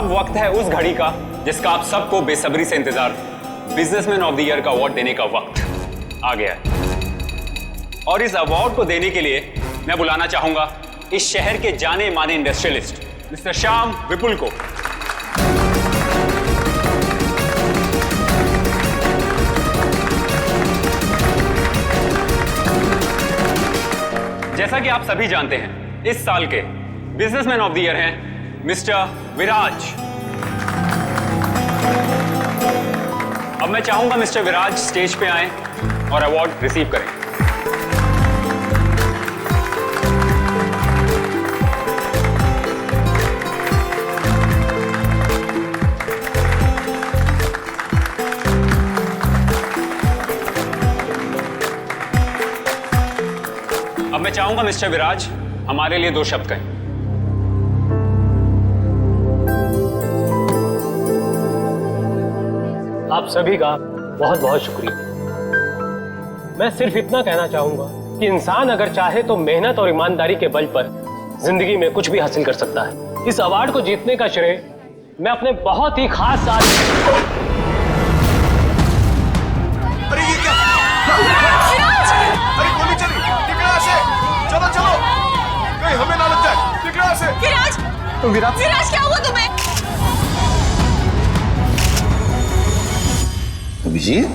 अब वक्त है उस घड़ी का जिसका आप सबको बेसब्री से इंतजार, बिजनेसमैन ऑफ द ईयर का अवार्ड देने का वक्त आ गया है। और इस अवार्ड को देने के लिए मैं बुलाना चाहूंगा इस शहर के जाने माने इंडस्ट्रियलिस्ट मिस्टर श्याम विपुल को। जैसा कि आप सभी जानते हैं, इस साल के बिजनेसमैन ऑफ द ईयर हैं मिस्टर विराज। अब मैं चाहूंगा मिस्टर विराज स्टेज पे आएं और अवार्ड रिसीव करें। अब मैं चाहूंगा मिस्टर विराज हमारे लिए 2 शब्द कहें। आप सभी का बहुत बहुत शुक्रिया। मैं सिर्फ इतना कहना चाहूंगा कि इंसान अगर चाहे तो मेहनत और ईमानदारी के बल पर जिंदगी में कुछ भी हासिल कर सकता है। इस अवार्ड को जीतने का श्रेय मैं अपने बहुत ही खास साथी हमें ना लग जाए। विराज, विराज क्या हुआ तुम्हें? अभिजीत,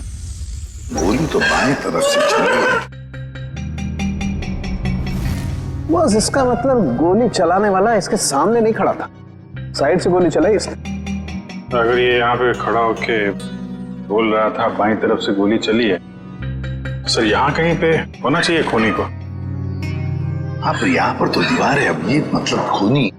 गोली तो बाएं तरफ से चली है। बस इसका मतलब गोली चलाने वाला इसके सामने नहीं खड़ा था, साइड से गोली चलाई इसने। अगर ये यहाँ पे खड़ा होके बोल रहा था बाएं तरफ से गोली चली है, सर यहाँ कहीं पे होना चाहिए खूनी को। हाँ, पर यहाँ पर तो दीवार है अभिजीत, मतलब खूनी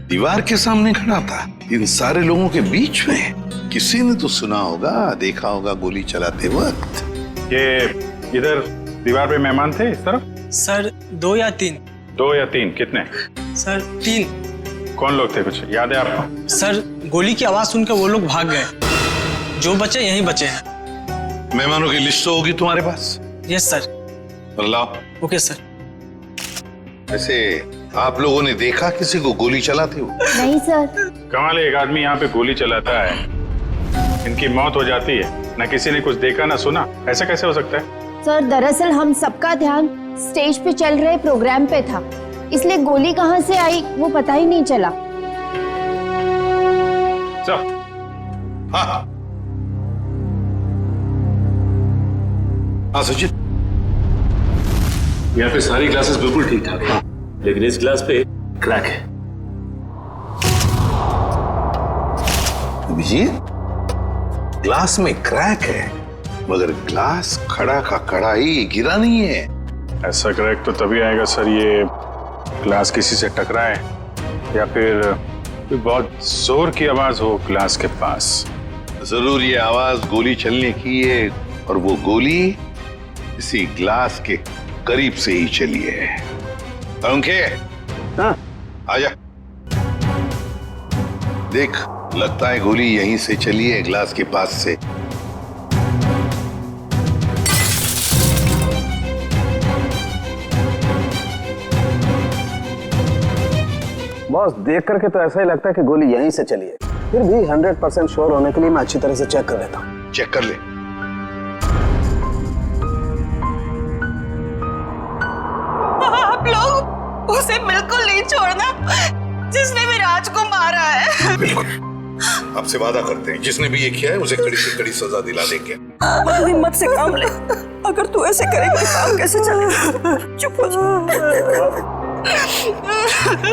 दीवार के सामने खड़ा था, इन सारे लोगों के बीच में। किसी ने तो सुना होगा, देखा होगा गोली चलाते वक्त। ये इधर दीवार पे मेहमान थे इस तरफ? सर 2 या 3। 2 या 3 कितने? सर 3। कौन लोग थे, कुछ याद है आपको? सर गोली की आवाज सुनकर वो लोग भाग गए, जो बचे यहीं बचे हैं। मेहमानों की लिस्ट तो होगी तुम्हारे पास? Yes sir. लाओ। Okay sir. वैसे आप लोगों ने देखा किसी को गोली चलाते हुए? नहीं सर। कमाल है, एक आदमी यहाँ पे गोली चलाता है, इनकी मौत हो जाती है, ना किसी ने कुछ देखा ना सुना, ऐसा कैसे हो सकता है? सर दरअसल हम सबका ध्यान स्टेज पे चल रहे प्रोग्राम पे था, इसलिए गोली कहाँ से आई वो पता ही नहीं चला। हाँ सचिन, यहाँ पे सारी ग्लासेस बिल्कुल ठीक ठाक है, लेकिन इस ग्लास पे क्रैक है। अभिजीत, ग्लास में क्रैक है, मगर ग्लास खड़ा का खड़ा ही गिरा नहीं है। ऐसा क्रैक तो तभी आएगा सर, ये ग्लास किसी से टकराए या फिर बहुत जोर की आवाज हो ग्लास के पास। जरूर ये आवाज गोली चलने की है, और वो गोली इसी ग्लास के करीब से ही चली है। अंके, हाँ आजा। देख, लगता है गोली यहीं से चली है, ग्लास के पास से। बॉस, देख करके तो ऐसा ही लगता है कि गोली यहीं से चली है, फिर भी 100% श्योर होने के लिए मैं अच्छी तरह से चेक कर लेता हूँ। चेक कर ले। आप लोग उसे बिल्कुल नहीं छोड़ना जिसने विराज को मारा है। बिल्कुल, आपसे वादा करते हैं, जिसने भी ये किया है उसे कड़ी से कड़ी सजा दिला देंगे। हिम्मत से काम ले, अगर तू ऐसे करेगा काम कैसे चलेगा? चुप हो जा।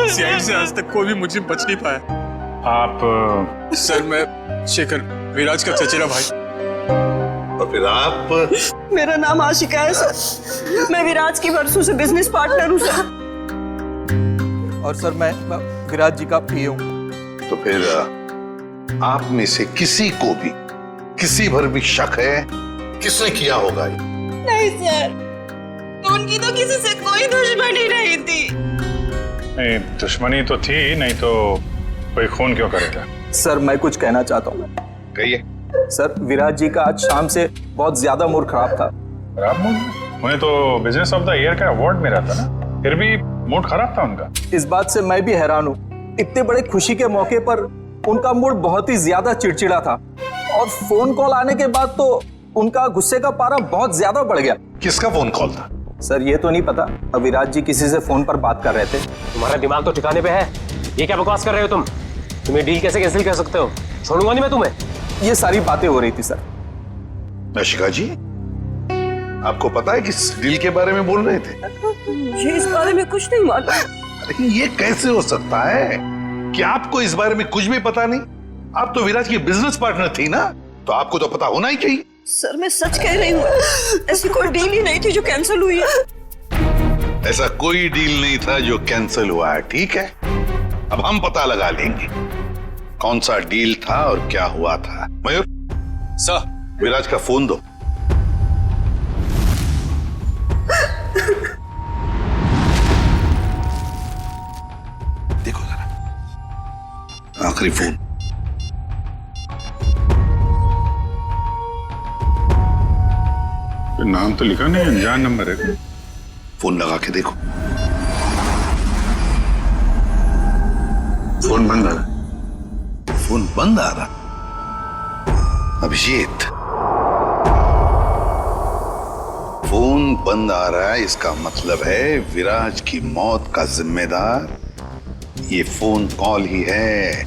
सीआईडी से आज तक कोई भी मुझे बच नहीं पाया। आप? सर मैं शेखर, विराज का चचेरा भाई। और फिर आप? मेरा नाम आशिका है सर, मैं विराज की वर्षों से बिजनेस पार्टनर हूँ सर। और सर मैं विराज जी का पीए हूँ। तो फिर आप में से किसी को भी किसी भर भी शक है किसने किया होगा? नहीं सर, उनकी तो किसी से कोई दुश्मनी नहीं थी। नहीं, दुश्मनी तो थी, नहीं तो कोई खून क्यों करेगा? सर मैं कुछ कहना चाहता हूँ। कहिए। सर विराज जी का आज शाम से बहुत ज्यादा मूड खराब था। खराब मूड? उन्हें तो बिजनेस ऑफ द ईयर का अवार्ड मिला था ना, फिर भी मूड खराब था उनका। इस बात से मैं भी हैरान हूँ, इतने बड़े खुशी के मौके पर उनका मूड बहुत ही ज्यादा चिड़चिड़ा था और फोन कॉल आने के बाद तो उनका गुस्से का पारा बहुत ज्यादा बढ़ गया। किसका फोन कॉल था? सर ये तो नहीं पता, अविराज जी किसी से फोन पर बात कर रहे थे। तुम्हारा दिमाग तो ठिकाने पे है। ये क्या बकवास कर रहे हो तुम? तुम्हें डील कैसे कैंसिल कर सकते हो? छोड़ूंगा नहीं मैं तुम्हें। ये सारी बातें हो रही थी सर। नशिका जी, आपको पता है किस डील के बारे में बोल रहे थे? मुझे इस बारे में कुछ नहीं मालूम। अरे ये कैसे हो सकता है कि आपको इस बारे में कुछ भी पता नहीं? आप तो विराज की बिजनेस पार्टनर थी ना, तो आपको तो पता होना ही चाहिए। सर मैं सच कह रही हूँ, ऐसी कोई डील ही नहीं थी जो कैंसिल हुई है। ऐसा कोई डील नहीं था जो कैंसिल हुआ है, ठीक है? अब हम पता लगा लेंगे कौन सा डील था और क्या हुआ था। मयूर सर, विराज का फोन दो। देखो जरा, आखिरी फोन। नाम तो लिखा नहीं, अनजान नंबर है। फोन लगा के देखो। फोन बंद आ रहा। फोन बंद आ रहा। अभिजीत, फोन बंद आ रहा है, इसका मतलब है विराज की मौत का जिम्मेदार ये फोन कॉल ही है।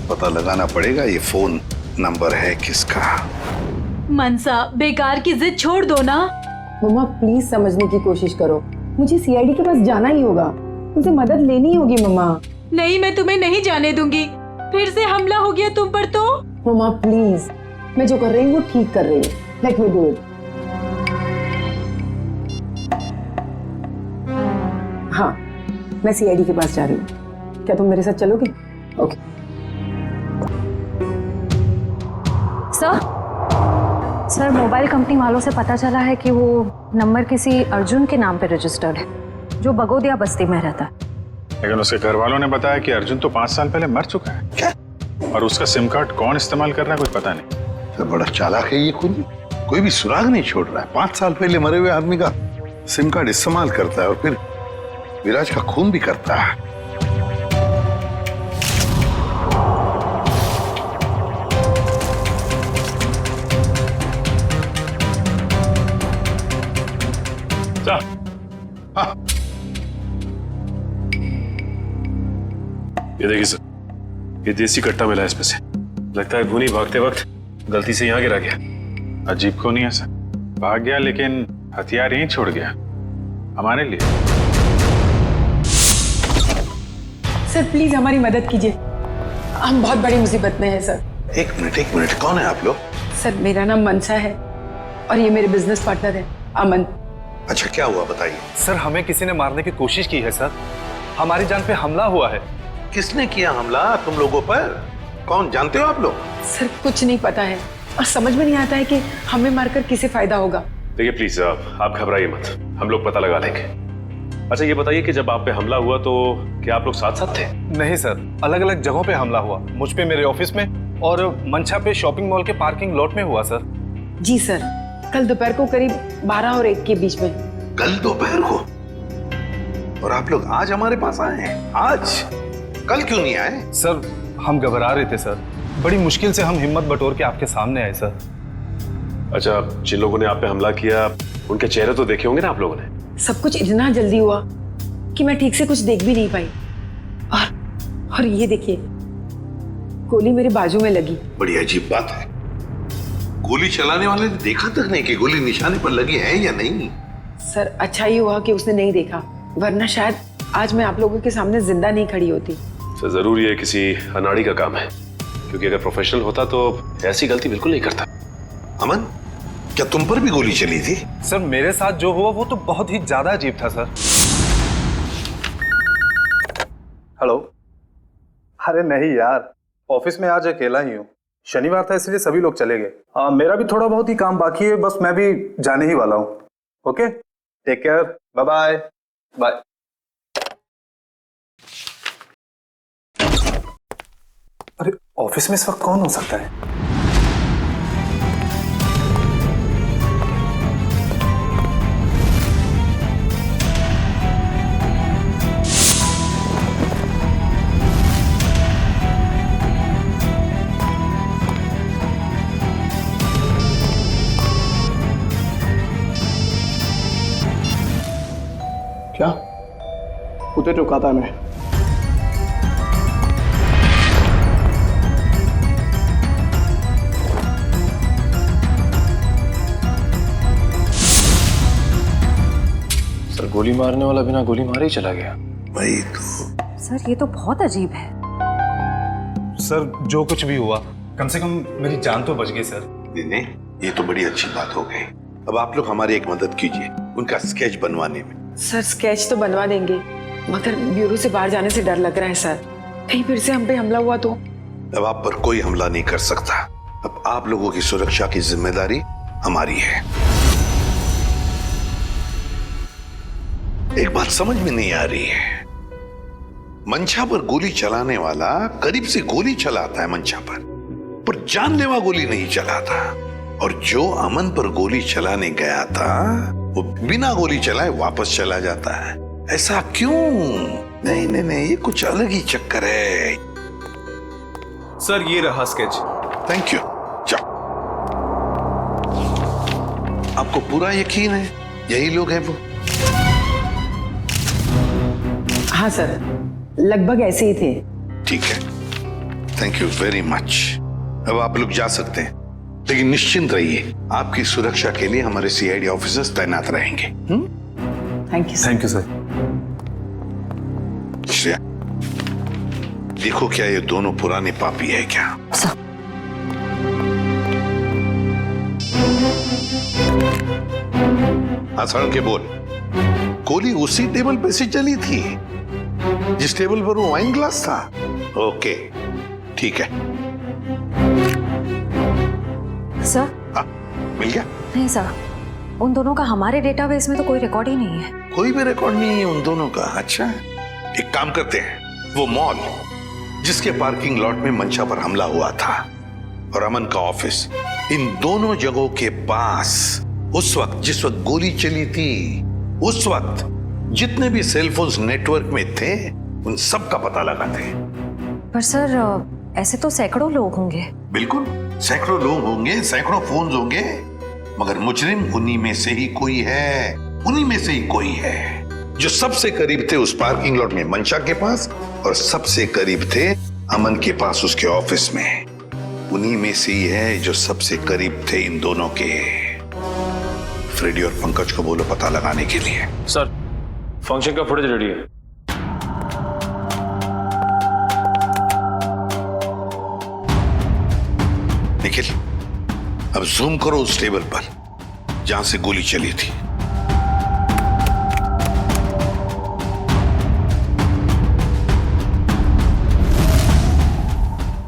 पता लगाना पड़ेगा ये फोन नंबर है किसका। मनसा, बेकार की जिद छोड़ दो ना। मम्मा प्लीज समझने की कोशिश करो, मुझे सीआईडी के पास जाना ही होगा, मुझे मदद लेनी होगी मम्मा। नहीं, मैं तुम्हें नहीं जाने दूंगी। फिर से हमला हो गया तुम पर तो। मम्मा प्लीज, मैं जो कर रही हूँ वो ठीक कर रही हूँ, लेट मी डू इट। हाँ, मैं सीआईडी के पास जा रही हूँ, क्या तुम मेरे साथ चलोगे? ओके। सर, मोबाइल कंपनी वालों से पता चला है कि वो नंबर किसी अर्जुन के नाम पे रजिस्टर्ड है, जो बगोदिया बस्ती में रहता है। लेकिन उसके घर वालों ने बताया कि अर्जुन तो 5 साल पहले मर चुका है। क्या? और उसका सिम कार्ड कौन इस्तेमाल कर रहा है कुछ पता नहीं। तो बड़ा चालाक है ये खुद, कोई भी सुराग नहीं छोड़ रहा है। 5 साल पहले मरे हुए आदमी का सिम कार्ड इस्तेमाल करता है और फिर विराज का खून भी करता है। हाँ। ये देखिए सर, ये देसी कट्टा मिला है इसमें से। लगता है भूनी भागते वक्त गलती से यहाँ गिरा गया। अजीब क्यों नहीं है सर? भाग गया लेकिन हथियार यहीं छोड़ गया हमारे लिए। सर प्लीज हमारी मदद कीजिए, हम बहुत बड़ी मुसीबत में हैं सर। एक मिनट, कौन है आप लोग? सर मेरा नाम मनसा है और ये मेरे बिजनेस पार्टनर है अमन। अच्छा, क्या हुआ बताइए। सर हमें किसी ने मारने की कोशिश की है सर, हमारी जान पे हमला हुआ है। किसने किया हमला तुम लोगों पर? कौन, जानते हो आप लोग? सर कुछ नहीं पता है और समझ में नहीं आता है कि हमें मारकर किसे फायदा होगा। देखिए प्लीज आप घबराइए मत, हम लोग पता लगा लेंगे। अच्छा ये बताइए कि जब आप पे हमला हुआ तो क्या आप लोग साथ साथ थे? नहीं सर, अलग अलग जगहों पे हमला हुआ, मुझ पे मेरे ऑफिस में और मंशा पे शॉपिंग मॉल के पार्किंग लॉट में हुआ सर। जी सर, कल दोपहर को करीब 12 और 1 के बीच में। कल दोपहर को? और आप लोग आज हमारे पास आए हैं? आज? कल क्यों नहीं आए? सर हम घबरा रहे थे सर, बड़ी मुश्किल से हम हिम्मत बटोर के आपके सामने आए सर। अच्छा, जिन लोगों ने आप पे हमला किया उनके चेहरे तो देखे होंगे ना आप लोगों ने? सब कुछ इतना जल्दी हुआ कि मैं ठीक से कुछ देख भी नहीं पाई। और ये देखिए, गोली मेरे बाजू में लगी। बड़ी अजीब बात है, गोली चलाने वाले ने देखा तक नहीं कि गोली निशाने पर लगी है या नहीं। सर अच्छा ही हुआ कि उसने नहीं देखा, वरना शायद आज मैं आप लोगों के सामने जिंदा नहीं खड़ी होती। सर जरूर ये किसी अनाड़ी का काम है, क्योंकि अगर प्रोफेशनल होता तो ऐसी गलती बिल्कुल नहीं करता। अमन, क्या तुम पर भी गोली चली थी? सर मेरे साथ जो हुआ वो तो बहुत ही ज्यादा अजीब था सर। हेलो। अरे नहीं यार, ऑफिस में आज अकेला ही हूँ, शनिवार था इसलिए सभी लोग चले गए। मेरा भी थोड़ा बहुत ही काम बाकी है, बस मैं भी जाने ही वाला हूँ। Okay, take care, bye bye bye. अरे ऑफिस में इस वक्त कौन हो सकता है? खुदे चुकाता मैं। सर गोली मारने वाला बिना गोली मारे ही चला गया। वही तो। सर ये तो बहुत अजीब है। सर जो कुछ भी हुआ कम से कम मेरी जान तो बच गई सर। नहीं, ये तो बड़ी अच्छी बात हो गई। अब आप लोग हमारी एक मदद कीजिए उनका स्केच बनवाने में। सर स्केच तो बनवा देंगे, मगर ब्यूरो से बाहर जाने से डर लग रहा है सर। कहीं फिर से हम पे हमला हुआ तो? अब आप पर कोई हमला नहीं कर सकता। अब आप लोगों की सुरक्षा की जिम्मेदारी हमारी है। एक बात समझ में नहीं आ रही है, मंशा पर गोली चलाने वाला करीब से गोली चलाता है मंशा पर जानलेवा गोली नहीं चलाता, और जो अमन पर गोली चलाने गया था वो बिना गोली चलाए वापस चला जाता है। ऐसा क्यों? नहीं नहीं नहीं, ये कुछ अलग ही चक्कर है। सर ये रहा स्केच। Thank you. जाओ। आपको पूरा यकीन है यही लोग हैं वो? हाँ सर, लगभग ऐसे ही थे। ठीक है, थैंक यू वेरी मच। अब आप लोग जा सकते हैं, लेकिन निश्चिंत रहिए आपकी सुरक्षा के लिए हमारे सीआईडी ऑफिसर्स तैनात रहेंगे। Thank you. Thank you sir. Shreya, देखो क्या ये दोनों पुराने पापी है क्या? हाँ सड़क के बोल। गोली उसी टेबल पे से चली थी जिस टेबल पर वो वाइन ग्लास था। ओके ठीक है सर। हाँ, मिल गया? नहीं सर, उन दोनों का हमारे डेटाबेस में तो कोई रिकॉर्ड ही नहीं है। कोई भी रिकॉर्ड नहीं है उन दोनों का? अच्छा, एक काम करते हैं, वो मॉल जिसके पार्किंग लॉट में मंशा पर हमला हुआ था और अमन का ऑफिस, इन दोनों जगहों के पास उस वक्त जिस वक्त गोली चली थी, उस वक्त जितने भी सेलफोन्स नेटवर्क में थे उन सब का पता लगाते हैं। पर सर ऐसे तो सैकड़ों लोग होंगे। बिल्कुल, सैकड़ों लोग होंगे, सैकड़ों फोन होंगे, मगर मुजरिम उन्हीं में से ही कोई है, उन्हीं में से ही कोई है जो सबसे करीब थे उस पार्किंग लॉट में मंशा के पास, और सबसे करीब थे अमन के पास उसके ऑफिस में। उन्हीं में से ही है जो सबसे करीब थे इन दोनों के। फ्रेडी और पंकज को बोलो पता लगाने के लिए। सर फंक्शन का फुटेज रेडी है। निखिल, अब जूम करो उस टेबल पर जहां से गोली चली थी।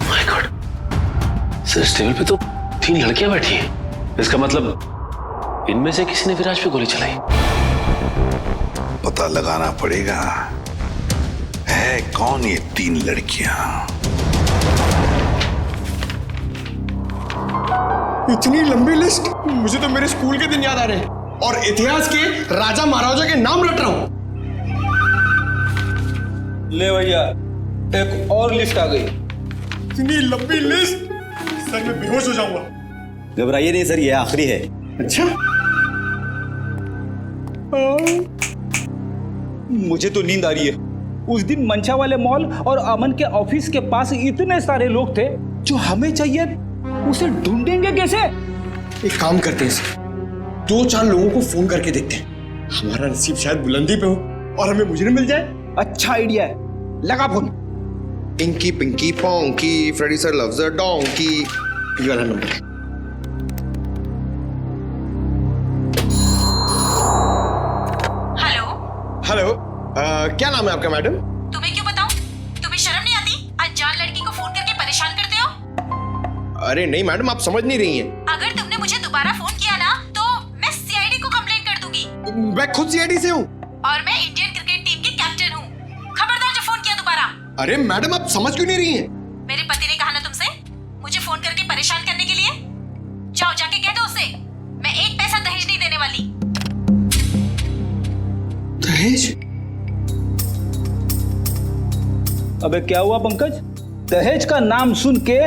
माय गॉड, सर इस टेबल पे तो 3 लड़कियां बैठी हैं। इसका मतलब इनमें से किसी ने विराज पे गोली चलाई। पता लगाना पड़ेगा है कौन ये 3 लड़कियां। इतनी लंबी लिस्ट, मुझे तो मेरे स्कूल के दिन याद आ रहे हैं और इतिहास के राजा महाराजा के नाम रट रहा हूं। ले भैया, एक और लिस्ट आ गई। इतनी लंबी लिस्ट, सर मैं बेहोश हो जाऊंगा। घबराइए नहीं सर, ये आखिरी है। अच्छा, मुझे तो नींद आ रही है। उस दिन मंशा वाले मॉल और अमन के ऑफिस के पास इतने सारे लोग थे, जो हमें चाहिए उसे ढूंढेंगे कैसे? एक काम करते हैं सर, 2-4 लोगों को फोन करके देखते हैं, हमारा नसीब शायद बुलंदी पे हो और हमें मुजरिम मिल जाए। अच्छा आइडिया है, लगा phone. Inky pinky ponky, Freddy sir loves a donkey, ये वाला नंबर। हेलो, क्या नाम है आपका मैडम? तुम्हें क्यों बताऊं? तुम्हें शर्म नहीं आती? अनजान लड़की को फोन करके परेशान करते हो? अरे नहीं मैडम, आप समझ नहीं रही हैं। अगर तुमने मुझे दोबारा फोन किया ना तो मैं सीआईडी को कंप्लेंट कर दूंगी। मैं खुद सीआईडी से हूँ और मैं इंडियन क्रिकेट टीम की कैप्टन हूँ। खबरदार जो फोन किया दोबारा। अरे मैडम, आप समझ क्यों नहीं रही हैं? मेरे पति ने कहा ना तुमसे मुझे फोन करके परेशान करने के लिए। जाओ जाके कह दो उसे, मैं 1 पैसा दहेज नहीं देने वाली। दहेज? अबे क्या हुआ पंकज? दहेज का नाम सुन के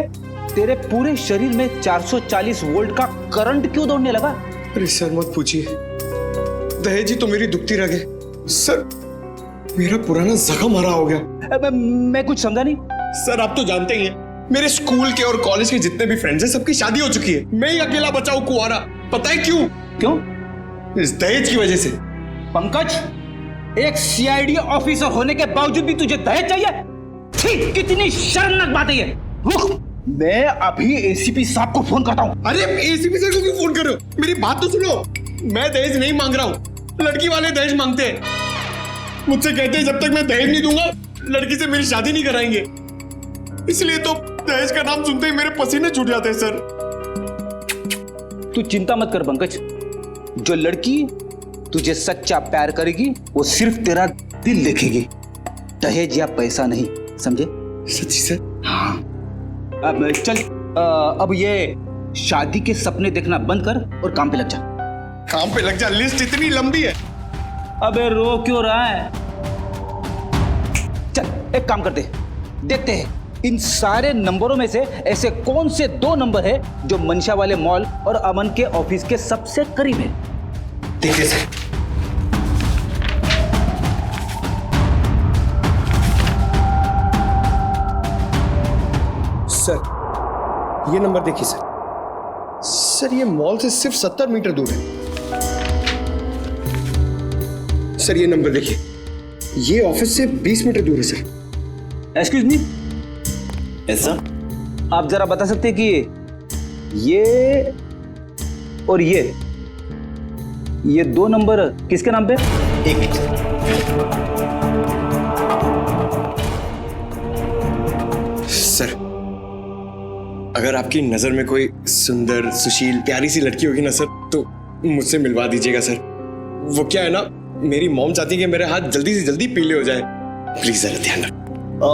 तेरे पूरे शरीर में 440 वोल्ट का करंट क्यों दौड़ने लगा? अरे सर मत पूछिए, दहेज ही तो मेरी दुखती रग है। सर मेरा पुराना जख्म हरा हो गया। मैं कुछ समझा नहीं। सर आप तो जानते ही हैं, मेरे स्कूल के और कॉलेज के जितने भी फ्रेंड्स हैं सबकी शादी हो चुकी है। मैं ही अकेला बचा हूं कुंवारा। पता है क्यों? क्यों? इस दहेज की वजह से। पंकज, एक सीआईडी ऑफिसर होने के बावजूद भी तुझे दहेज चाहिए? छी, कितनी शर्मनाक बात है ये। रुक, मैं अभी एसीपी साहब को फोन करता हूँ। अरे एसीपी सर को क्यों फोन कर रहे हो? मेरी बात तो सुनो। मैं दहेज नहीं मांग रहा हूँ, लड़की वाले दहेज मांगते हैं। मुझसे कहते हैं जब तक मैं दहेज नहीं दूंगा लड़की से मेरी शादी नहीं कराएंगे। इसलिए तो दहेज का नाम सुनते ही मेरे पसीने छूट जाते हैं सर। तू चिंता मत कर पंकज, जो लड़की तुझे सच्चा प्यार करेगी वो सिर्फ तेरा दिल देखेगी, दहेज या पैसा नहीं, समझे? सच्ची सर? हाँ। अब चल, अब ये शादी के सपने देखना बंद कर और काम पे लग जा। काम पे लग जा? लिस्ट इतनी लंबी है। अबे रो क्यों रहा है? चल एक काम करते, देखते हैं इन सारे नंबरों में से ऐसे कौन से 2 नंबर है जो मंशा वाले मॉल और अमन के ऑफिस के सबसे करीब है। देखिए सर। सर ये नंबर देखिए सर। सर ये मॉल से सिर्फ 70 मीटर दूर है। सर ये नंबर देखिए, ये ऑफिस से 20 मीटर दूर है सर। एक्सक्यूज मी, ऐसा आप जरा बता सकते हैं कि ये और ये 2 नंबर किसके नाम पे? एक मिनट। सर अगर आपकी नजर में कोई सुंदर सुशील प्यारी सी लड़की होगी ना सर, तो मुझसे मिलवा दीजिएगा सर। वो क्या है ना, मेरी मॉम चाहती है कि मेरे हाथ जल्दी से जल्दी पीले हो जाए। प्लीज जरा ध्यान रखो।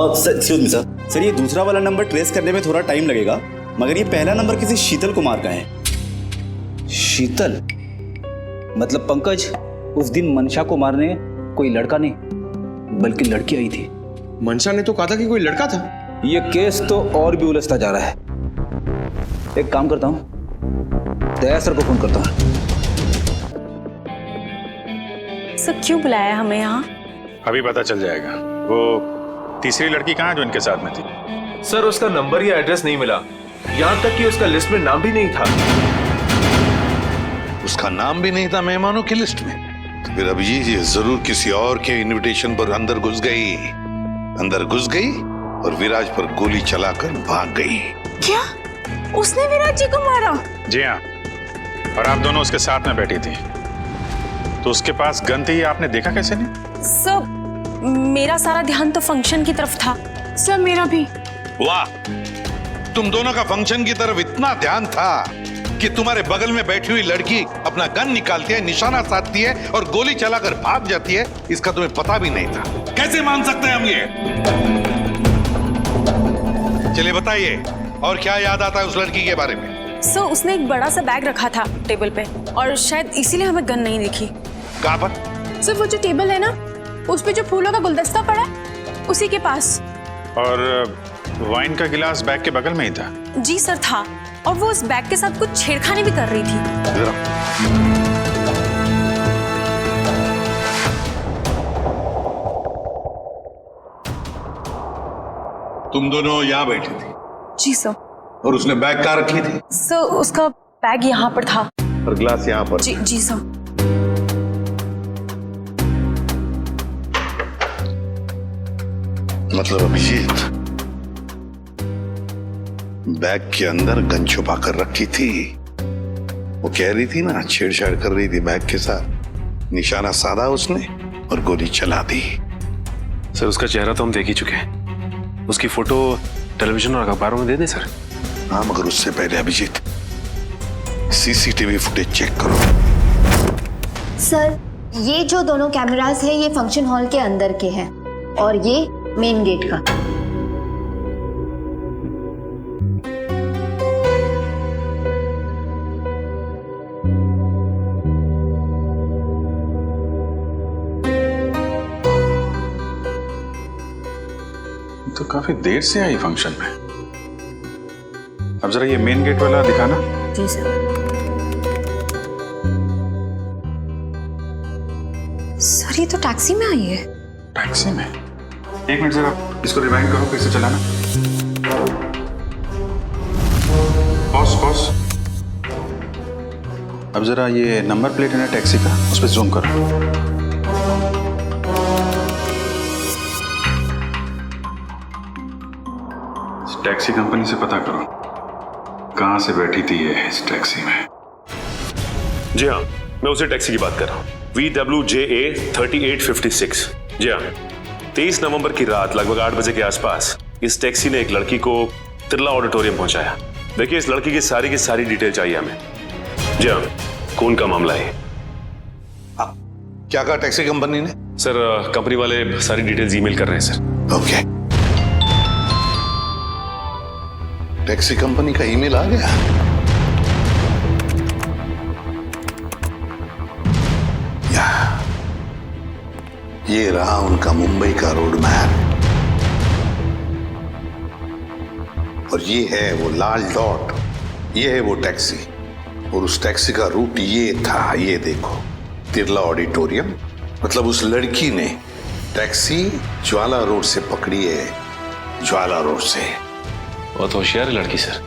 एक्सक्यूज मी सर, ये दूसरा वाला नंबर ट्रेस करने में थोड़ा टाइम लगेगा, मगर ये पहला नंबर किसी शीतल कुमार का है। शीतल? मतलब पंकज, उस दिन मंशा को मारने कोई लड़का नहीं बल्कि लड़की आई थी। मंशा ने तो कहा था कि कोई लड़का था। ये केस तो और भी उलझता जा रहा है। एक काम करता हूं, दया सर को फोन करता हूं। सर क्यों बुलाया हमें यहाँ? अभी पता चल जाएगा। वो तीसरी लड़की कहाँ है जो इनके साथ में थी? सर उसका नंबर या एड्रेस नहीं मिला, यहाँ तक कि उसका लिस्ट में नाम भी नहीं था। उसका नाम भी नहीं था मेहमानों की लिस्ट में? तो फिर अभिजीत ये जरूर किसी और के इनविटेशन पर अंदर घुस गई और विराज पर गोली चलाकर भाग गई। क्या उसने विराज जी को मारा? जी हाँ, और आप दोनों उसके साथ में बैठी थी, तो उसके पास गन थी, आपने देखा कैसे नहीं? सर मेरा सारा ध्यान तो फंक्शन की तरफ था। सर मेरा भी। वाह, तुम दोनों का फंक्शन की तरफ इतना ध्यान था कि तुम्हारे बगल में बैठी हुई लड़की अपना गन निकालती है, निशाना साधती है और गोली चलाकर भाग जाती है, इसका तुम्हें पता भी नहीं था। कैसे मान सकते हैं हम ये? चलिए बताइए, और क्या याद आता है उस लड़की के बारे में? सर उसने एक बड़ा सा बैग रखा था टेबल पे, और शायद इसीलिए हमें गन नहीं दिखी। कहाँ पर? सर वो जो टेबल है ना, उस पे जो फूलों का गुलदस्ता पड़ा है, उसी के पास। और वाइन का गिलास बैग के बगल में ही था? जी सर था, और वो उस बैग के साथ कुछ छेड़खानी भी कर रही थी। तुम दोनों यहाँ बैठी थी? जी सर। और उसने बैग कहाँ रखी थी? सर उसका बैग यहाँ पर था और ग्लास यहाँ पर? जी सर। मतलब अभिजीत बैग के अंदर गन छुपा कर रखी थी। वो कह रही थी ना, छेड़छाड़ कर रही थी बैग के साथ, निशाना साधा उसने और गोली चला दी। सर उसका चेहरा तो हम देख ही चुके हैं, उसकी फोटो टेलीविजन और अखबारों में दे दें सर? हाँ, मगर उससे पहले अभिजीत सीसीटीवी फुटेज चेक करो। सर ये जो दोनों कैमरास है ये फंक्शन हॉल के अंदर के हैं और ये मेन गेट का। तो काफी देर से आई फंक्शन में। अब जरा ये मेन गेट वाला दिखाना। जी सर। सर ये तो टैक्सी में आई है। टैक्सी में? एक मिनट जरा इसको रिवाइंड करो, कैसे चलाना। पॉज। अब जरा ये नंबर प्लेट है ना टैक्सी का, उस पर जूम करो। टैक्सी कंपनी से पता करो कहां से बैठी थी ये इस टैक्सी में। जी हाँ, मैं उसी टैक्सी की बात कर रहा हूँ, VWJA 3856। जी हाँ, 23 नवंबर की रात लगभग 8 बजे के आसपास इस टैक्सी ने एक लड़की को तिरला ऑडिटोरियम पहुंचाया। देखिए, इस लड़की की सारी डिटेल चाहिए हमें। जी हाँ, खून का मामला है। क्या कहा टैक्सी कंपनी ने? सर, कंपनी वाले सारी डिटेल्स ईमेल कर रहे हैं सर। ओके, टैक्सी कंपनी का ईमेल आ गया। ये रहा उनका मुंबई का रोड मैप और ये है वो लाल डॉट, ये है वो टैक्सी और उस टैक्सी का रूट ये था, ये देखो, तिरला ऑडिटोरियम। मतलब उस लड़की ने टैक्सी ज्वाला रोड से पकड़ी है, ज्वाला रोड से। बहुत होशियार है लड़की सर,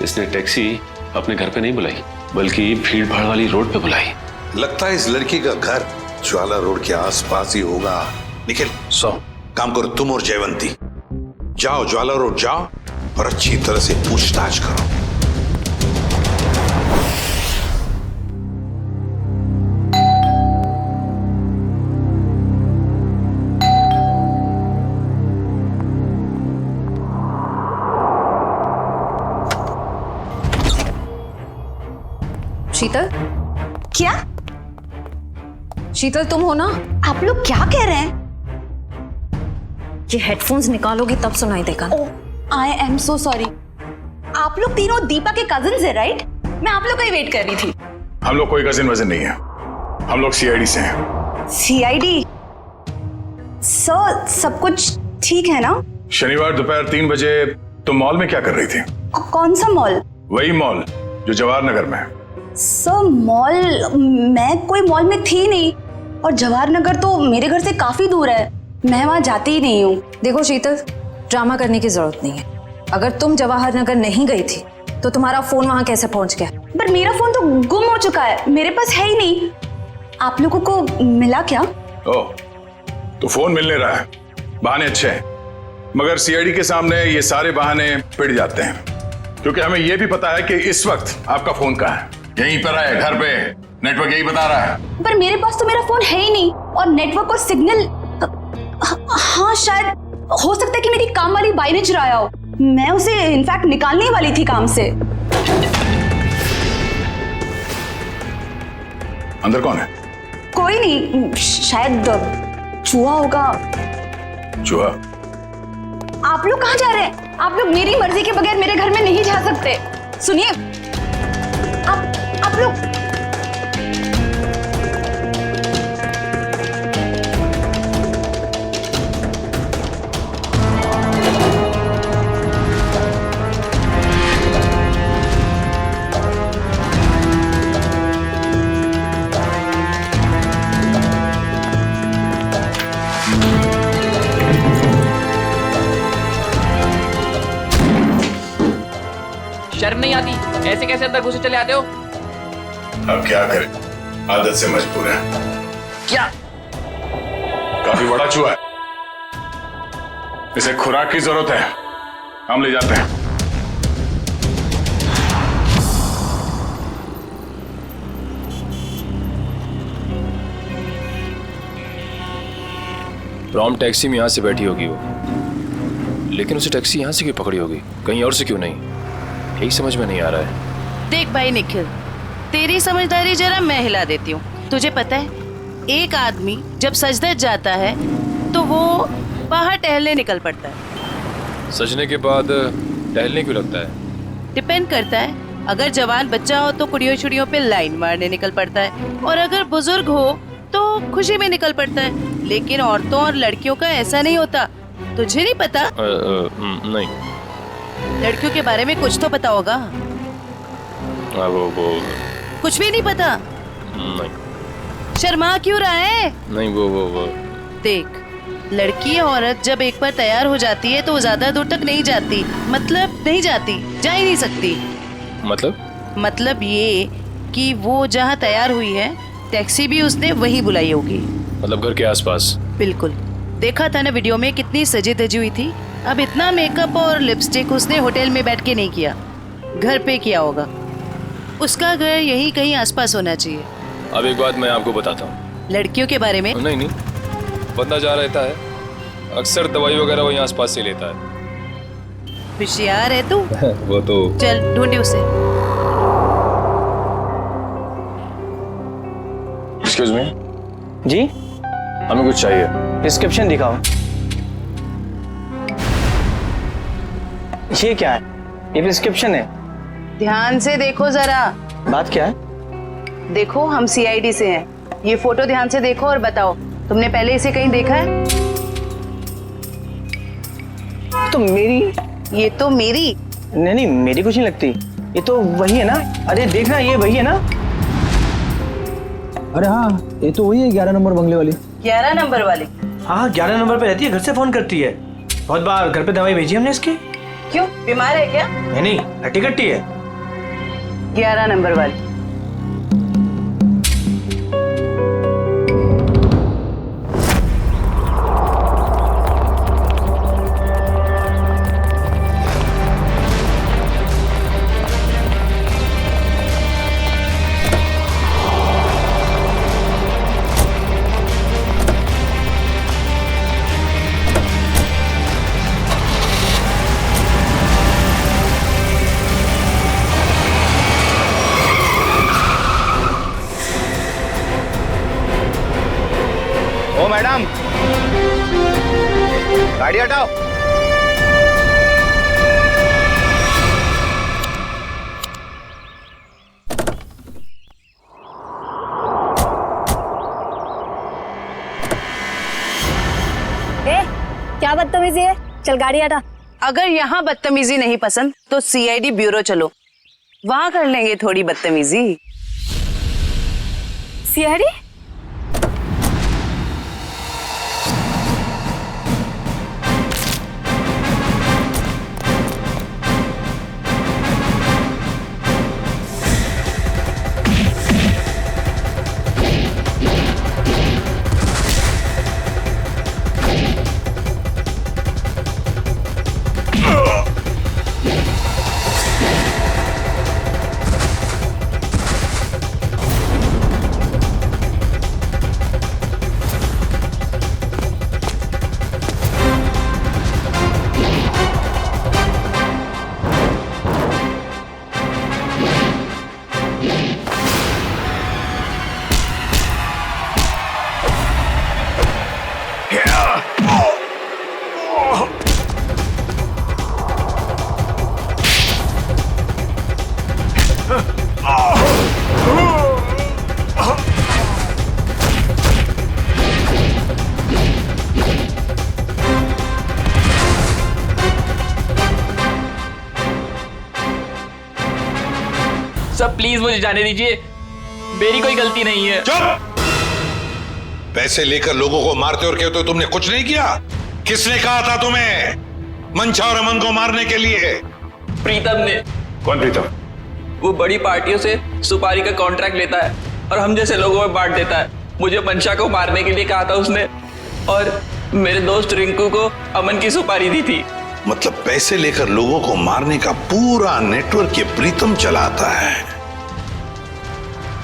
इसने टैक्सी अपने घर पे नहीं बुलाई बल्कि भीड़ भाड़ वाली रोड पे बुलाई। लगता है इस लड़की का घर ज्वाला रोड के आसपास ही होगा। निखिल, काम करो, तुम और जयवंती जाओ, ज्वाला रोड जाओ और अच्छी तरह से पूछताछ करो। शीतल, क्या? शीतल तुम हो ना? आप लोग क्या कह रहे हैं? ये हेडफोन्स निकालोगी तब सुनाई देगा। I am so sorry. आप लोग तीनों दीपा के कजिन्स हैं, राइट? मैं आप लोग का ही वेट कर रही थी। हम लोग कोई कजिन वजन नहीं है, हम लोग CID से हैं। CID? सर, सब कुछ ठीक है ना? शनिवार दोपहर 3 बजे तुम मॉल में क्या कर रही थी? कौन सा मॉल? वही मॉल जो जवाहर नगर में है। Sir, mall? मैं कोई मॉल में थी नहीं और जवाहर नगर तो मेरे घर से काफी दूर है, मैं वहां जाती ही नहीं हूँ। देखो शीतल, ड्रामा करने की जरूरत नहीं है। अगर तुम जवाहर नगर नहीं गई थी तो तुम्हारा फोन वहां कैसे पहुंच गया? पर मेरा फोन तो गुम हो चुका है, मेरे पास है ही नहीं। आप लोगों को मिला क्या? ओह, तो फोन मिलने रहा है, बहाने अच्छे हैं, मगर CID के सामने ये सारे बहाने पिट जाते हैं, क्योंकि हमें यह भी पता है कि इस वक्त आपका फोन कहाँ है। यहीं पर है, घर पे, नेटवर्क यही बता रहा है। पर मेरे पास तो मेरा फोन है ही नहीं और नेटवर्क और सिग्नल। हाँ, शायद हो सकता है कि मेरी काम वाली बाई ने चुराया हो। मैं उसे इनफैक्ट निकालने वाली थी काम से। अंदर कौन है? कोई नहीं, शायद चूहा होगा। चूहा? आप लोग कहाँ जा रहे हैं? आप लोग मेरी मर्जी के बगैर मेरे घर में नहीं जा सकते। सुनिए, आप लोग शर्म नहीं आती? ऐसे कैसे अंदर घुसे चले आते हो? अब क्या करें, आदत से मजबूर है। क्या? काफी बड़ा चूहा है, इसे खुराक की जरूरत है, हम ले जाते हैं। प्रॉम टैक्सी में यहाँ से बैठी होगी वो, लेकिन उसे टैक्सी यहाँ से क्यों पकड़ी होगी, कहीं और से क्यों नहीं? यही समझ में नहीं आ रहा है। देख भाई निखिल, तेरी समझदारी जरा मैं हिला देती हूँ। तुझे पता है, एक आदमी जब सजदर जाता है तो वो बाहर टहलने निकल पड़ता है। सजने के बाद टहलने क्यों लगता है? डिपेंड करता है, अगर जवान बच्चा हो तो कुड़ियों छुड़ियों पे लाइन मारने निकल पड़ता है, और अगर बुजुर्ग हो तो खुशी में निकल पड़ता है। लेकिन औरतों और लड़कियों का ऐसा नहीं होता, तुझे नहीं पता? नहीं। लड़कियों के बारे में कुछ तो पता होगा। वो कुछ भी नहीं पता? नहीं। शर्मा क्यों रहा है? नहीं, वो देख, लड़की या औरत जब एक बार तैयार हो जाती है तो वो ज्यादा दूर तक नहीं जाती, मतलब नहीं जाती, जा ही नहीं सकती। मतलब ये कि वो जहाँ तैयार हुई है टैक्सी भी उसने वही बुलाई होगी। मतलब घर के आसपास? बिल्कुल, देखा था ना वीडियो में कितनी सजी धजी हुई थी। अब इतना मेकअप और लिपस्टिक उसने होटल में बैठ के नहीं किया, घर पे किया होगा। उसका घर यही कहीं आसपास होना चाहिए। अब एक बात मैं आपको बताता हूँ। लड़कियों के बारे में? नहीं, बंदा जहाँ रहता है अक्सर दवाई वगैरह वहीं आसपास से लेता है। होशियार है तू। वो तो चल ढूंढे उसे। Excuse me. जी, हमें कुछ चाहिए। प्रिस्क्रिप्शन दिखाओ। ये क्या है? ये प्रिस्क्रिप्शन है। ध्यान से देखो जरा। बात क्या है? देखो, हम CID से हैं। ये फोटो ध्यान से देखो और बताओ, तुमने पहले इसे कहीं देखा है? तो मेरी। ये तो मेरी। नहीं, मेरी कुछ नहीं लगती। ये तो वही है ना? अरे देखना, ये वही है ना? अरे हाँ, ये तो वही है 11 नंबर बंगले वाली। 11 नंबर वाली? हाँ, 11 नंबर पे रहती है, घर से फोन करती है। बहुत बार घर पे दवाई भेजी हमने इसकी। क्यों, बीमार है क्या? नहीं, हट्टी कट्टी है। 11 नंबर वाली। ओ मैडम, गाड़ी हटाओ। क्या बदतमीजी है? चल गाड़ी हटा। अगर यहाँ बदतमीजी नहीं पसंद तो CID ब्यूरो चलो, वहां कर लेंगे थोड़ी बदतमीजी। CID? सब प्लीज मुझे जाने दीजिए, मेरी कोई गलती नहीं है। चुप! पैसे लेकर लोगों को मारते और कहते हो तुमने कुछ नहीं किया। किसने कहा था तुम्हें मंशा और अमन को मारने के लिए? प्रीतम ने। कौन प्रीतम? वो बड़ी पार्टियों से सुपारी का कॉन्ट्रैक्ट लेता है और हम जैसे लोगों में बांट देता है। मुझे मंशा को मारने के लिए कहा था उसने, और मेरे दोस्त रिंकू को अमन की सुपारी दी थी। मतलब पैसे लेकर लोगों को मारने का पूरा नेटवर्क ये प्रीतम चलाता है,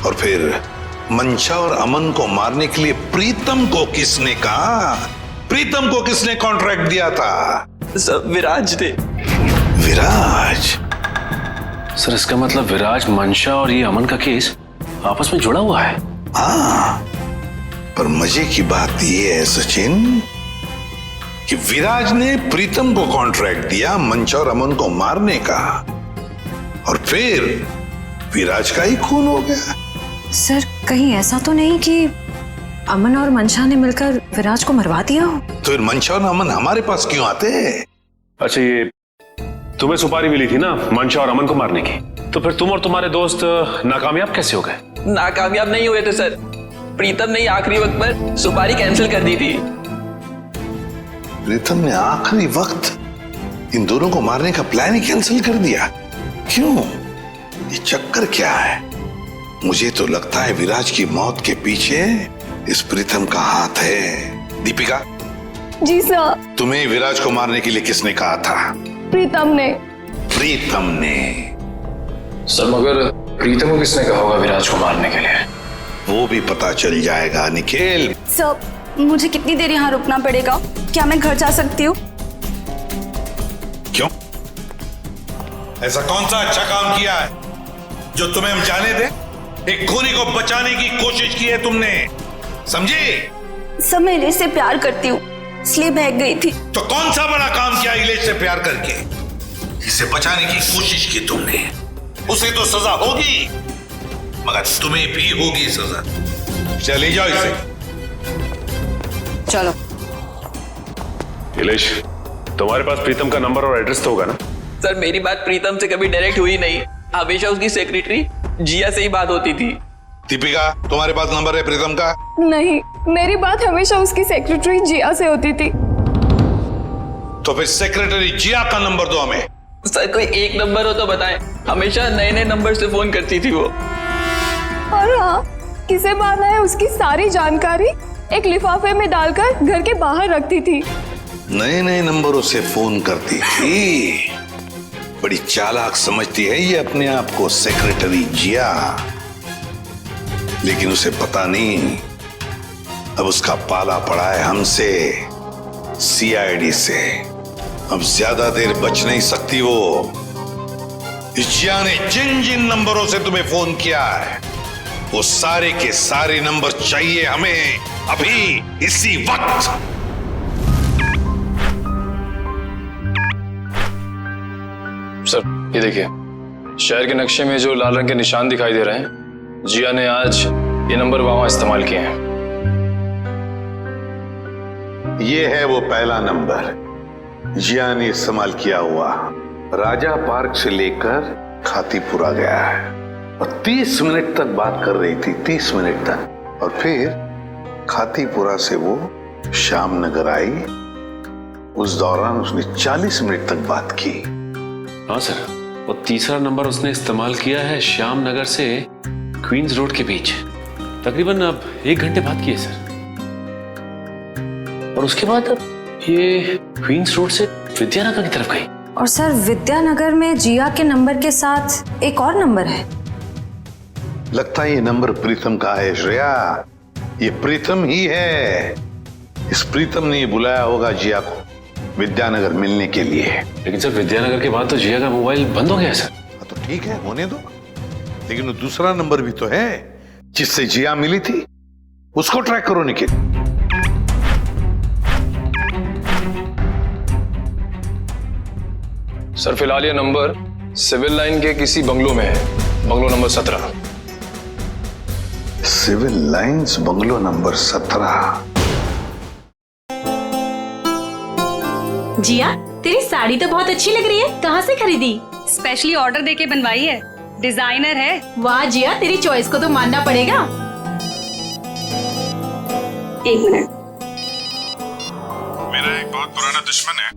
और फिर मंशा और अमन को मारने के लिए प्रीतम को किसने कहा? प्रीतम को किसने कॉन्ट्रैक्ट दिया था? सब विराज ने। विराज? सर इसका मतलब विराज, मंशा और ये अमन का केस आपस में जुड़ा हुआ है। हाँ, पर मजे की बात यह है सचिन कि विराज ने प्रीतम को कॉन्ट्रैक्ट दिया मंशा और अमन को मारने का, और फिर विराज का ही खून हो गया। सर कहीं ऐसा तो नहीं कि अमन और मंशा ने मिलकर विराज को मरवा दिया हो? तो फिर मंशा और अमन हमारे पास क्यों आते? अच्छा, ये तुम्हें सुपारी मिली थी ना मंशा और अमन को मारने की, तो फिर तुम और तुम्हारे दोस्त नाकामयाब कैसे हो गए? नाकामयाब नहीं हुए थे सर, प्रीतम ने आखिरी वक्त पर सुपारी कैंसिल कर दी थी। प्रीतम ने आखिरी वक्त इन दोनों को मारने का प्लान ही कैंसिल कर दिया। क्यों? ये चक्कर क्या है? मुझे तो लगता है विराज की मौत के पीछे इस प्रीतम का हाथ है। दीपिका। जी सर। तुम्हें विराज को मारने के लिए किसने कहा था? प्रीतम ने। प्रीतम ने? सर मगर प्रीतम को किसने कहा होगा विराज को मारने के लिए? वो भी पता चल जाएगा निखिल। सर मुझे कितनी देर यहाँ रुकना पड़ेगा? क्या मैं घर जा सकती हूँ? क्यों? ऐसा कौन सा अच्छा काम किया है जो तुम्हें हम जाने दे? एक खूनी को बचाने की कोशिश की है तुमने, समझी? सब मैं इलेश से प्यार करती हूँ, इसलिए भाग गई थी। तो कौन सा बड़ा काम किया इलेश से प्यार करके? इसे बचाने की कोशिश की तुमने, उसे तो सजा होगी, मगर तुम्हें भी होगी सजा। चले जाओ इसे। चलो। इलेश, तुम्हारे पास प्रीतम का नंबर और एड्रेस तो होगा ना? सर मेरी बात प्रीतम से कभी डायरेक्ट हुई नहीं, हमेशा उसकी सेक्रेटरी जिया से ही बात होती थी। दीपिका, तुम्हारे पास नंबर है प्रीतम का? नहीं, मेरी बात हमेशा उसकी सेक्रेटरी जिया से होती थी। तो फिर सेक्रेटरी जिया का नंबर दो हमें। सर कोई एक नंबर हो तो बताएं, हमेशा नए नए नंबर से फोन करती थी वो। और हाँ, किसे बांधा है उसकी सारी जानकारी एक लिफाफे में डालकर घर के बाहर रखती थी। नए नए नंबरों से फोन करती थी। बड़ी चालाक समझती है ये अपने आप को सेक्रेटरी जिया, लेकिन उसे पता नहीं अब उसका पाला पड़ा है हमसे, सीआईडी से। अब ज्यादा देर बच नहीं सकती वो। जिया ने जिन जिन नंबरों से तुम्हें फोन किया है वो सारे के सारे नंबर चाहिए हमें अभी, इसी वक्त। सर ये देखिए, शहर के नक्शे में जो लाल रंग के निशान दिखाई दे रहे हैं, जिया ने आज ये नंबर वहां इस्तेमाल किए हैं। ये है वो पहला नंबर जिया ने इस्तेमाल किया हुआ। राजा पार्क से लेकर खातीपुरा गया है और 30 मिनट तक बात कर रही थी, 30 मिनट तक। और फिर खातीपुरा से वो श्याम नगर आई, उस दौरान उसने 40 मिनट तक बात की। हाँ सर, और तीसरा नंबर उसने इस्तेमाल किया है श्याम नगर से क्वींस रोड के बीच, तकरीबन अब 1 घंटे बात की है सर। और उसके बाद अब ये क्वींस रोड से विद्यानगर की तरफ गई। और सर विद्यानगर में जिया के नंबर के साथ एक और नंबर है। लगता है ये नंबर प्रीतम का है श्रेया, ये प्रीतम ही है। इस प्रीतम ने बुलाया होगा जिया को विद्यानगर मिलने के लिए। लेकिन सर विद्यानगर के बाद तो जिया का मोबाइल बंद हो गया सर। तो ठीक है, होने दो, लेकिन वो दूसरा नंबर भी तो है जिससे जिया मिली थी, उसको ट्रैक करो निखिल। सर फिलहाल ये नंबर सिविल लाइन के किसी बंगलो में है, bungalow number 17। Civil Lines bungalow number 17। Jiya, तेरी साड़ी तो बहुत अच्छी लग रही है, कहाँ से खरीदी? स्पेशली ऑर्डर देके बनवाई है, डिजाइनर है। वाह जिया, तेरी चॉइस को तो मानना पड़ेगा। 1 मिनट। मेरा एक बहुत पुराना दुश्मन है,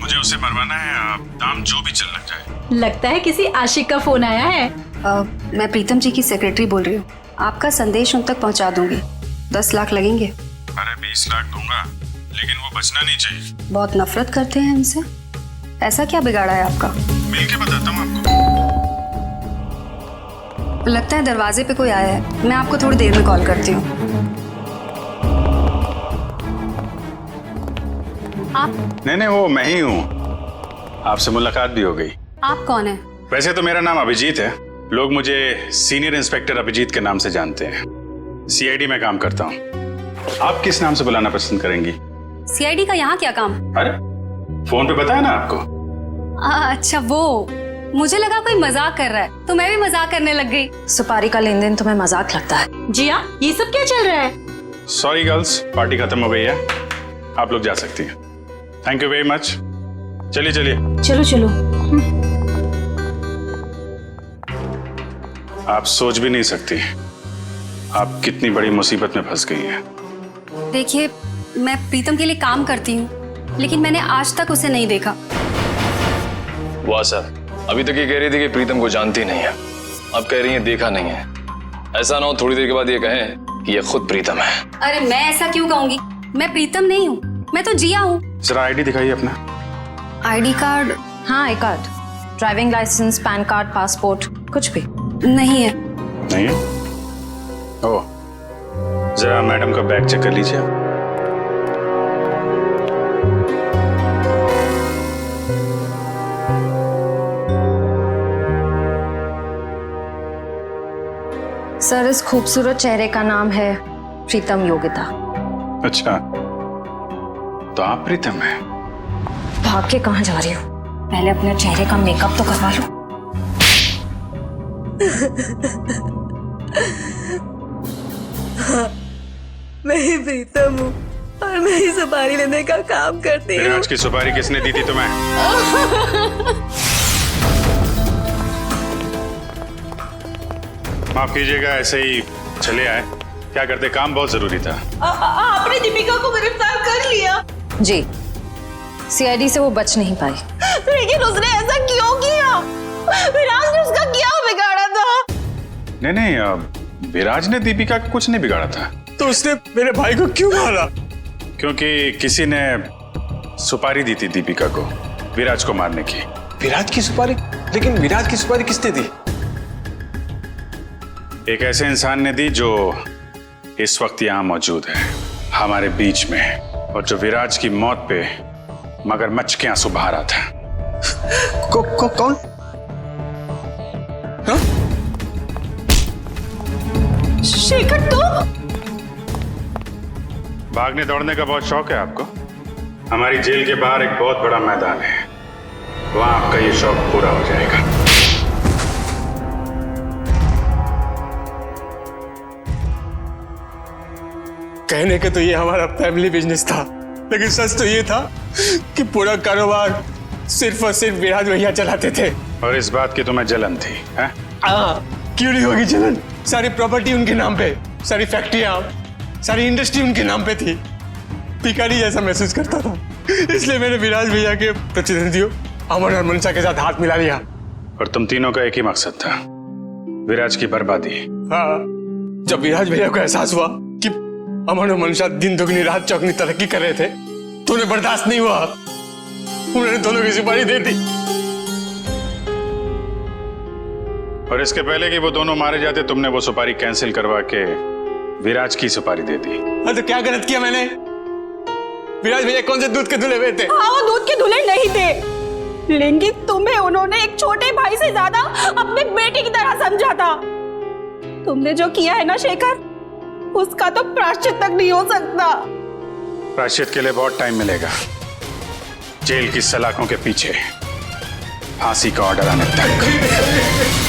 मुझे उसे मरवाना है। आप दाम जो भी चल लग जाए। लगता है किसी आशिक का फोन आया है। मैं प्रीतम जी की सेक्रेटरी बोल रही हूँ, आपका संदेश उन तक पहुँचा दूंगी। 10 लाख लगेंगे। अरे 20 लाख दूंगा, लेकिन वो बचना नहीं चाहिए। बहुत नफरत करते हैं हमसे, ऐसा क्या बिगाड़ा है आपका? मिलके बताता हूँ आपको। लगता है दरवाजे पे कोई आया है, मैं आपको थोड़ी देर में कॉल करती हूँ। आप? नहीं, वो मैं ही हूँ। आपसे मुलाकात भी हो गई। आप कौन है? वैसे तो मेरा नाम अभिजीत है, लोग मुझे सीनियर इंस्पेक्टर अभिजीत के नाम से जानते हैं। सीआईडी में काम करता हूँ। आप किस नाम से बुलाना पसंद करेंगी? सीआईडी का यहाँ क्या काम? अरे फोन पे बताया ना आपको। अच्छा वो, मुझे लगा कोई मजाक कर रहा है तो मैं भी मजाक करने लग गई। सुपारी का लेन देन तुम्हें मजाक लगता है? जिया, ये सब क्या चल रहा है? सॉरी गर्ल्स, पार्टी खत्म हो गई है, आप लोग जा सकती हैं। Thank you very much. चलिए चलिए। चलो चलो। आप सोच भी नहीं सकती आप कितनी बड़ी मुसीबत में फंस गई हैं। देखिए, मैं प्रीतम के लिए काम करती हूँ, लेकिन मैंने आज तक उसे नहीं देखा। वाह सर, अभी तक ये कह रही थी कि प्रीतम को जानती नहीं है, अब कह रही है देखा नहीं है। ऐसा ना हो थोड़ी देर के बाद ये कहें कि ये खुद प्रीतम है। अरे मैं ऐसा क्यों कहूंगी, मैं प्रीतम नहीं हूँ, मैं तो जिया हूँ। जरा आईडी दिखाइए अपना। ID card? हाँ, I card, driving licence, PAN card, passport, कुछ भी नहीं है। नहीं है? ओह, जरा मैडम का बैग चेक कर लीजिए। सर, इस खूबसूरत चेहरे का नाम है प्रीतम योगिता। अच्छा, तो आप प्रीतम है? भाग के कहाँ जा रही हो? पहले अपने चेहरे का मेकअप तो करवा लो। मैं ही प्रीतम हूँ और मैं ही सुपारी लेने का काम करती हूँ। आज की सुपारी किसने दी थी तुम्हें? माफ कीजिएगा, ऐसे ही चले आए। क्या करते, काम बहुत जरूरी था। आपने दीपिका को गिरफ्तार कर लिया? जी, सीआईडी से वो बच नहीं पाई। लेकिन उसने ऐसा क्यों किया? विराज ने उसका क्या बिगाड़ा था? नहीं, विराज ने दीपिका का कुछ नहीं बिगाड़ा था। तो उसने मेरे भाई को क्यों मारा? क्योंकि किसी ने सुपारी दी थी दीपिका को विराज को मारने की। विराज की सुपारी? लेकिन विराज की सुपारी किसने दी? एक ऐसे इंसान ने दी जो इस वक्त यहां मौजूद है हमारे बीच में, और जो विराज की मौत पे मगरमच्छ के आंसू बहा रहा था। कौन? हाँ? शेखर, तो भागने दौड़ने का बहुत शौक है आपको? हमारी जेल के बाहर एक बहुत बड़ा मैदान है, वहां आपका ये शौक पूरा हो जाएगा। कहने के तो ये हमारा फैमिली बिजनेस था, लेकिन सच तो ये था कि पूरा कारोबार सिर्फ और सिर्फ विराज भैया चलाते थे। और इस बात की तुम्हें जलन थी, हैं? क्यों नहीं होगी जलन? सारी प्रॉपर्टी उनके नाम पे, सारी फैक्ट्रियां, सारी इंडस्ट्री उनके नाम पे थी। भिखारी जैसा महसूस करता था, इसलिए मैंने विराज भैया के प्रतिद्वंदियों अमन और मनसा के साथ हाथ मिला लिया। और तुम तीनों का एक ही मकसद था, विराज की बर्बादी। हाँ, जब विराज भैया को एहसास हुआ कि अमन और मनसा दिन दुगनी रात चौगनी तरक्की कर रहे थे, तो उन्हें बर्दाश्त नहीं हुआ, उन्होंने दोनों की सुपारी दे दी। और इसके पहले कि वो दोनों मारे जाते, तुमने वो सुपारी कैंसिल करवा के विराज की सुपारी दे दी। हाँ, तो क्या गलत किया मैंने? विराज भैया कौन से दूध के धुले हुए थे? हाँ, वो दूध के धुले नहीं थे, लेकिन तुम्हें उन्होंने एक छोटे भाई से ज्यादा अपने बेटे की तरह समझा था। तुमने जो किया है ना शेखर, उसका तो प्रायश्चित तक नहीं हो सकता। प्रायश्चित के लिए बहुत टाइम मिलेगा, जेल की सलाखों के पीछे फांसी का ऑर्डर आने तक।